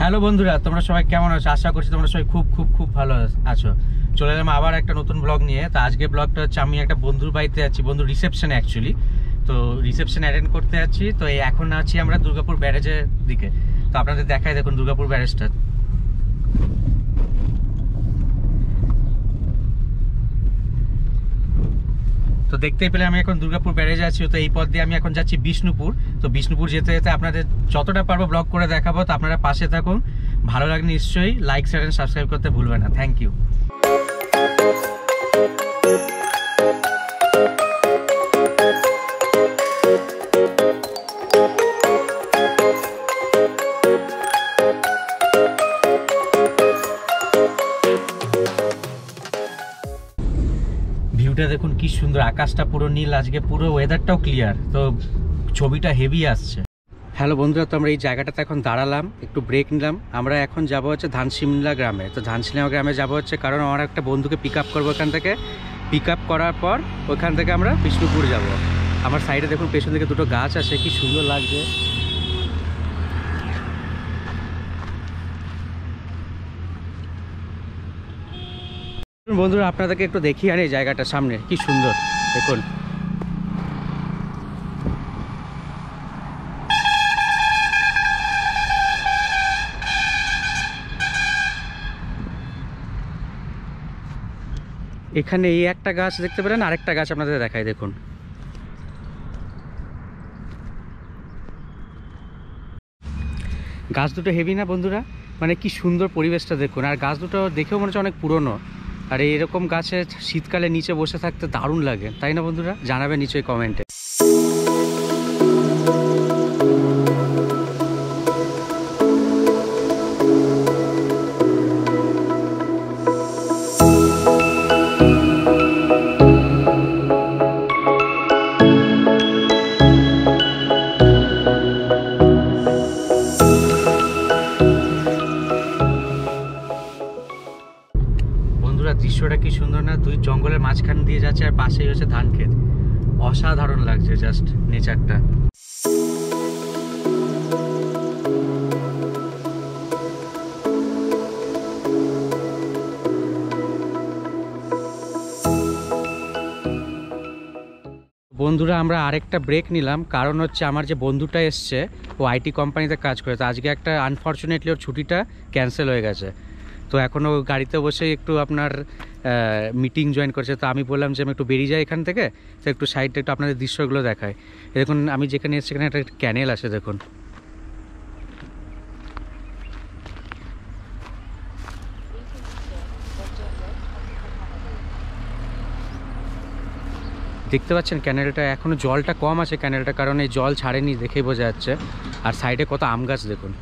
Hello বন্ধুরা, তোমরা সবাই কেমন আছো? আশা করছি তোমরা সবাই খুব খুব খুব ভালো আছো। চলে এলাম আবার একটা নতুন ব্লগ নিয়ে। তো আজকে ব্লগটা হচ্ছে আমি একটা বন্ধুর বাড়িতে আছি, বন্ধুর রিসেপশনে অ্যাকচুয়ালি। তো রিসেপশন অ্যাটেন্ড করতে যাচ্ছি। তো এখন আছি আমরা দুর্গাপুর ব্যারেজের দিকে। তো আপনাদের দেখাই, দেখুন দুর্গাপুর ব্যারেজটা। তো দেখতেই পেলে আমি এখন দুর্গাপুর ব্যারেজে আছি। তো এই পথ দিয়ে আমি এখন যাচ্ছি বিষ্ণুপুর। তো বিষ্ণুপুর যেতে যেতে আপনাদের যতটা পারবো ব্লগ করে দেখাবো। তো আপনারা পাশে থাকুন, ভালো লাগলে নিশ্চয়ই লাইক শেয়ার এন্ড সাবস্ক্রাইব করতে ভুলবেন না। Thank you. ভিউটা দেখুন কি সুন্দর, আকাশটা পুরো নীল, আজকে পুরো ওয়েদারটাও ক্লিয়ার, তো ছবিটা হেভি আসছে। হ্যালো বন্ধুরা, তো আমরা এই জায়গাটাতে এখন দাঁড়ালাম, একটু ব্রেক নিলাম। আমরা এখন যাব হচ্ছে ধানসিমলা গ্রামে। তো ধানসিমলা গ্রামে যাব হচ্ছে কারণ আমার একটা বন্ধুকে পিক আপ করবো এখান থেকে। পিক আপ করার পর ওখান থেকে আমরা বিষ্ণুপুর যাব। আমার সাইডে দেখুন পেছন দিকে দুটো গাছ আছে, কি সুন্দর লাগছে। বন্ধুরা আপনাদেরকে একটু দেখিয়ে আর এই জায়গাটা সামনে কি সুন্দর দেখুন। এখানে এই একটা গাছ দেখতে পেলেন, আরেকটা গাছ আপনাদের দেখাই দেখুন। গাছ দুটো হেভি না বন্ধুরা? মানে কি সুন্দর পরিবেশটা দেখুন। আর গাছ দুটো দেখেও মনে হচ্ছে অনেক পুরনো। আর এরকম গাছে শীতকালে নিচে বসে থাকতে দারুণ লাগে, তাই না বন্ধুরা? জানাবেন নিশ্চয়ই কমেন্টে। দৃশ্যটা কি সুন্দর না? দুই জঙ্গলের মাঝখান দিয়ে যাচ্ছে আর পাশেই হচ্ছে ধান ক্ষেত। অসাধারণ লাগছে জাস্ট নেচারটা। বন্ধুরা আমরা আরেকটা ব্রেক নিলাম, কারণ হচ্ছে আমার যে বন্ধুটা এসছে ও আইটি কোম্পানিতে কাজ করে। তো আজকে একটা আনফর্চুনেটলি ওর ছুটিটা ক্যান্সেল হয়ে গেছে। তো এখনও গাড়িতে বসে একটু আপনার মিটিং জয়েন করছে। তো আমি বললাম যে আমি একটু বেরিয়ে যাই এখান থেকে, তো একটু সাইডটা একটু আপনাদের দৃশ্যগুলো দেখায়। দেখুন আমি যেখানে এসেছি সেখানে একটা ক্যানেল আছে দেখুন। দেখতে পাচ্ছেন ক্যানেলটা এখনও জলটা কম আছে ক্যানেলটা, কারণ এই জল ছাড়েনি দেখেই বোঝা যাচ্ছে। আর সাইডে কত আম গাছ দেখুন।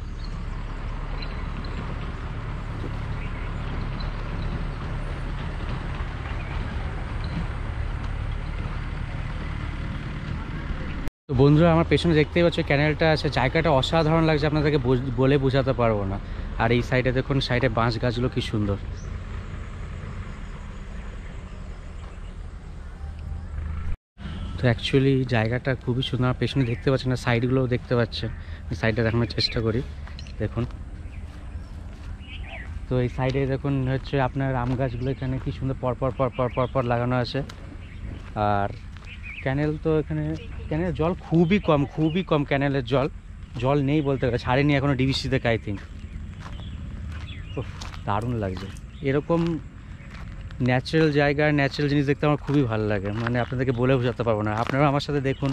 তো বন্ধুরা আমার পেছনে দেখতেই পাচ্ছ ক্যানেলটা আছে, জায়গাটা অসাধারণ লাগছে, আপনাদেরকে বলে বোঝাতে পারবো না। আর এই সাইডে দেখুন, সাইডে বাঁশ গাছগুলো কি সুন্দর। তো অ্যাকচুয়ালি জায়গাটা খুবই সুন্দর। আমার পেছনে দেখতে পাচ্ছেন না, সাইডগুলোও দেখতে পাচ্ছেন। সাইডে দেখানোর চেষ্টা করি দেখুন। তো এই সাইডে দেখুন হচ্ছে আপনার আম গাছগুলো এখানে কি সুন্দর পরপর পরপর পরপর লাগানো আছে। আর ক্যানেল তো এখানে, ক্যানেলের জল খুবই কম ক্যানেলের জল নেই বলতে গেলে, ছাড়েনি এখনও ডিবিসি থেকে আই থিঙ্ক। তো দারুণ লাগছে এরকম ন্যাচারাল জায়গায় ন্যাচারাল জিনিস দেখতে আমার খুবই ভালো লাগে। মানে আপনাদেরকে বলে বোঝাতে পারবো না। আপনারাও আমার সাথে দেখুন,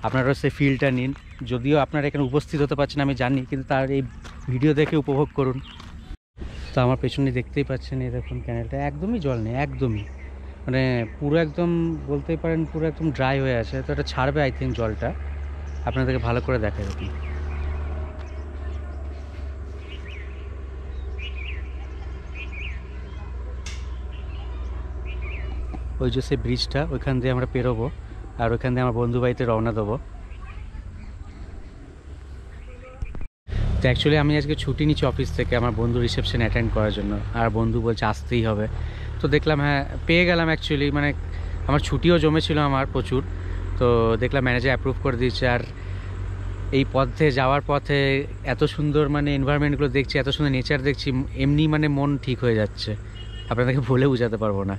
আপনারাও সেই ফিলটা নিন। যদিও আপনারা এখানে উপস্থিত হতে পারছেন আমি জানি, কিন্তু তার এই ভিডিও দেখে উপভোগ করুন। তো আমার পেছনে দেখতেই পাচ্ছেন এই দেখুন ক্যানেলটা একদমই জল নেই, একদমই মানে পুরো একদম বলতেই পারেন পুরো একদম ড্রাই হয়ে আছে। তো এটা ছাড়বে আই থিঙ্ক জলটা, আপনাদেরকে ভালো করে দেখাই দেখুন। ওই যে সেই ব্রিজটা, ওইখান দিয়ে আমরা পেরোবো আর ওইখান দিয়ে আমার বন্ধু বাড়িতে রওনা দেবো। তো অ্যাকচুয়ালি আমি আজকে ছুটি নিচ্ছি অফিস থেকে আমার বন্ধু রিসেপশন অ্যাটেন্ড করার জন্য। আর বন্ধু বলছে আসতেই হবে। তো দেখলাম হ্যাঁ পেয়ে গেলাম। অ্যাকচুয়ালি মানে আমার ছুটিও জমেছিল আমার প্রচুর। তো দেখলাম ম্যানেজার অ্যাপ্রুভ করে দিয়েছে। আর এই পথে যাওয়ার পথে এত সুন্দর মানে এনভায়রনমেন্টগুলো দেখছি, এত সুন্দর নেচার দেখছি, এমনি মানে মন ঠিক হয়ে যাচ্ছে, আপনাদেরকে বলে বোঝাতে পারবো না।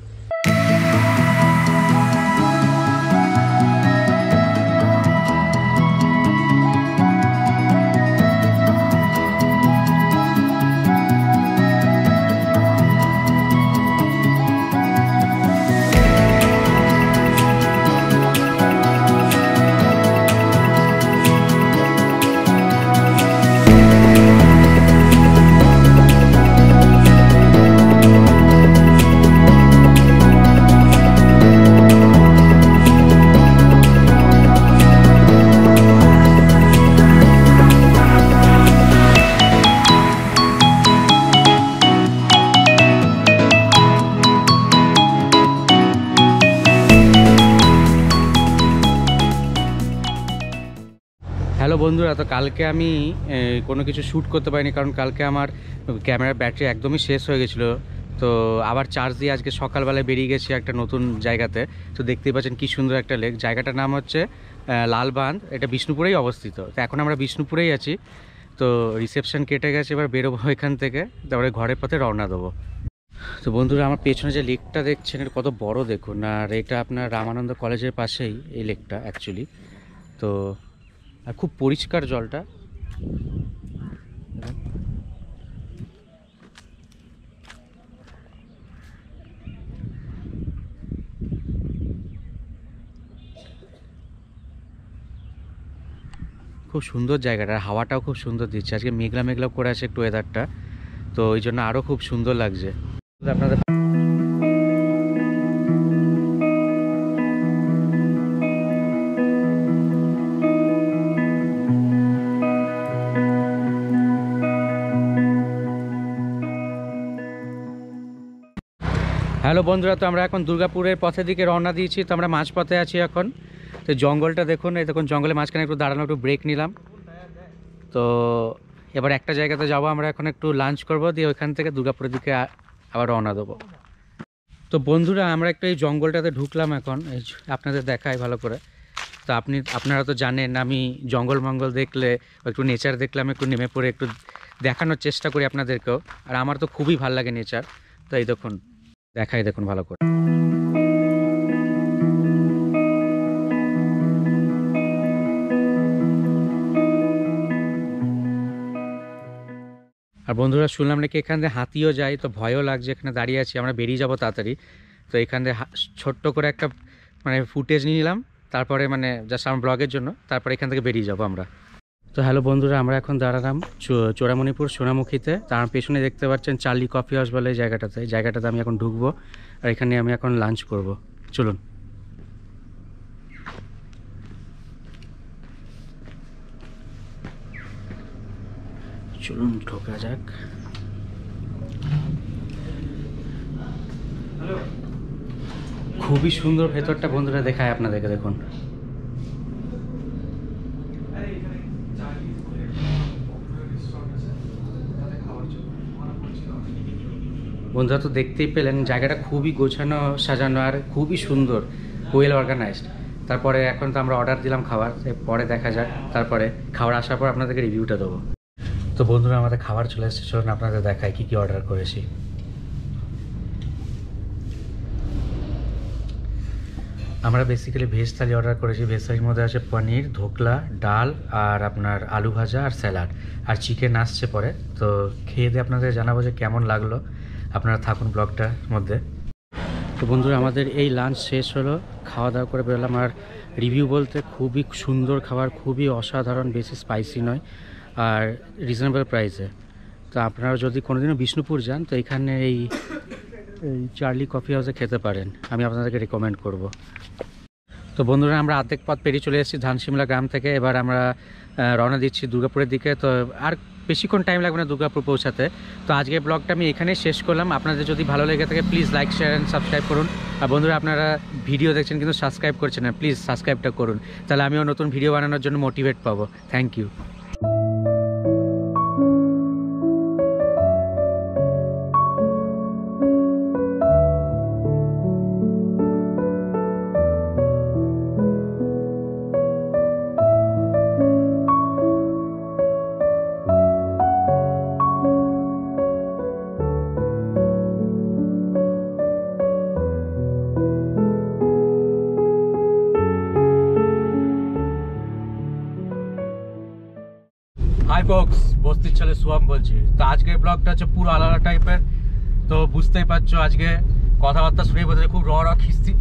হ্যালো বন্ধুরা, তো কালকে আমি কোনো কিছু শ্যুট করতে পারিনি, কারণ কালকে আমার ক্যামেরার ব্যাটারি একদমই শেষ হয়ে গেছিলো। তো আবার চার্জ দিয়ে আজকে সকালবেলায় বেরিয়ে গেছি একটা নতুন জায়গাতে। তো দেখতেই পাচ্ছেন কি সুন্দর একটা লেক, জায়গাটার নাম হচ্ছে লালবাঁধ, এটা বিষ্ণুপুরেই অবস্থিত। তো এখন আমরা বিষ্ণুপুরেই আছি। তো রিসেপশন কেটে গেছে, এবার বেরোবো এখান থেকে, তারপরে ঘরের পথে রওনা দেবো। তো বন্ধুরা, আমার পেছনে যে লেকটা দেখছেন এটা কত বড় দেখুন, আর এটা আপনার রামানন্দ কলেজের পাশেই এই লেকটা অ্যাকচুয়ালি। তো আর খুব পরিষ্কার জলটা। খুব সুন্দর জায়গাটা, হাওয়াটাও খুব সুন্দর দিচ্ছে। আজকে মেঘলা মেঘলা করে আছে একটু ওয়েদারটা, তো ওই জন্য আরও খুব সুন্দর লাগছে আপনাদের। হ্যালো বন্ধুরা, তো আমরা এখন দুর্গাপুরের পথের দিকে রওনা দিয়েছি। তো আমরা মাঝপথে আছি এখন। তো জঙ্গলটা দেখুন, এই দেখুন জঙ্গলের মাঝখানে একটু দাঁড়ানো, একটু ব্রেক নিলাম। তো এবার একটা জায়গাতে যাবো আমরা, এখন একটু লাঞ্চ করব, দিয়ে ওইখান থেকে দুর্গাপুরের দিকে আবার রওনা দেবো। তো বন্ধুরা, আমরা একটু এই জঙ্গলটাতে ঢুকলাম এখন, এই আপনাদের দেখাই ভালো করে। তো আপনারা তো জানেন আমি জঙ্গল মঙ্গল দেখলে, একটু নেচার দেখলে আমি একটু নেমে পড়ে একটু দেখানোর চেষ্টা করি আপনাদেরকেও। আর আমার তো খুবই ভালো লাগে নেচার। তো এই দেখুন, দেখাই দেখুন ভালো করে। আর বন্ধুরা, শুনলাম নাকি এখান থেকে হাতিও যায়, তো ভয়ও লাগছে। এখানে দাঁড়িয়ে আছি, আমরা বেরিয়ে যাব তাড়াতাড়ি। তো এখান থেকে ছোট্ট করে একটা মানে ফুটেজ নিয়ে নিলাম, তারপরে মানে জাস্ট আমার ব্লগের জন্য, তারপরে এখান থেকে বেরিয়ে যাব আমরা। তো হ্যালো বন্ধুরা, আমরা এখন দাঁড়ালাম চোরামণিপুর সোনামুখীতে। তার পেছনে দেখতে পাচ্ছেন চার্লি কফি হাউস বলে এই জায়গাটাতে। এই জায়গাটাতে আমি এখন ঢুকবো, আর এখানে আমি এখন লাঞ্চ করব। চলুন। চলুন ঢোকা যাক। খুবই সুন্দর ভেতরটা বন্ধুরা, দেখায় আপনাদেরকে, দেখুন। বন্ধুরা, তো দেখতেই পেলেন জায়গাটা খুবই গোছানো সাজানো আর খুবই সুন্দর, ওয়েল অর্গানাইজড। তারপরে এখন তো আমরা অর্ডার দিলাম খাবার, পরে দেখা যাক, তারপরে খাবার আসার পর আপনাদেরকে রিভিউটা দেবো। তো বন্ধুরা, আমাদের খাবার চলে এসেছে, চলুন আপনাদের দেখাই কী কী অর্ডার করেছি। আমরা বেসিক্যালি ভেজ থালি অর্ডার করেছি। ভেজ থালির মধ্যে আছে পনির, ধোকলা, ডাল, আর আপনার আলু ভাজা আর স্যালাড, আর চিকেন আসছে পরে। তো খেয়ে দিয়ে আপনাদের জানাবো যে কেমন লাগলো। আপনারা থাকুন ব্লগটার মধ্যে। তো বন্ধুরা, আমাদের এই লাঞ্চ শেষ হলো, খাওয়া দাওয়া করে বেরোলাম। আর রিভিউ বলতে খুবই সুন্দর খাবার, খুবই অসাধারণ, বেশি স্পাইসি নয়, আর রিজনেবল প্রাইসে। তো আপনারা যদি কোনোদিনও বিষ্ণুপুর যান, তো এখানে এই চার্লি কফি হাউসে খেতে পারেন, আমি আপনাদেরকে রেকমেন্ড করব। তো বন্ধুরা, আমরা অর্ধেক পথ পেরিয়ে চলে এসেছি ধানসিমলা গ্রাম থেকে। এবার আমরা রওনা দিচ্ছি দুর্গাপুরের দিকে। তো আর বেশিক্ষণ টাইম লাগবে না দুর্গাপুর পৌঁছাতে। তো আজকের ব্লগটা আমি এখানেই শেষ করলাম। আপনাদের যদি ভালো লেগে থাকে please like, share and subscribe করুন। আর বন্ধুরা, আপনারা ভিডিও দেখছেন কিন্তু সাবস্ক্রাইব করছেন না, প্লিজ সাবস্ক্রাইবটা করুন, তাহলে আমিও নতুন ভিডিও বানানোর জন্য মোটিভেট পাবো। Thank you. হাই ফক্স, বস্তির ছেলে সুয়াম বলছি। তো আজকের ব্লগটা হচ্ছে পুরো আলাদা টাইপের, তো বুঝতেই পারছো আজকে কথাবার্তা শুনে বোঝা যায় খুব র খিস্তি।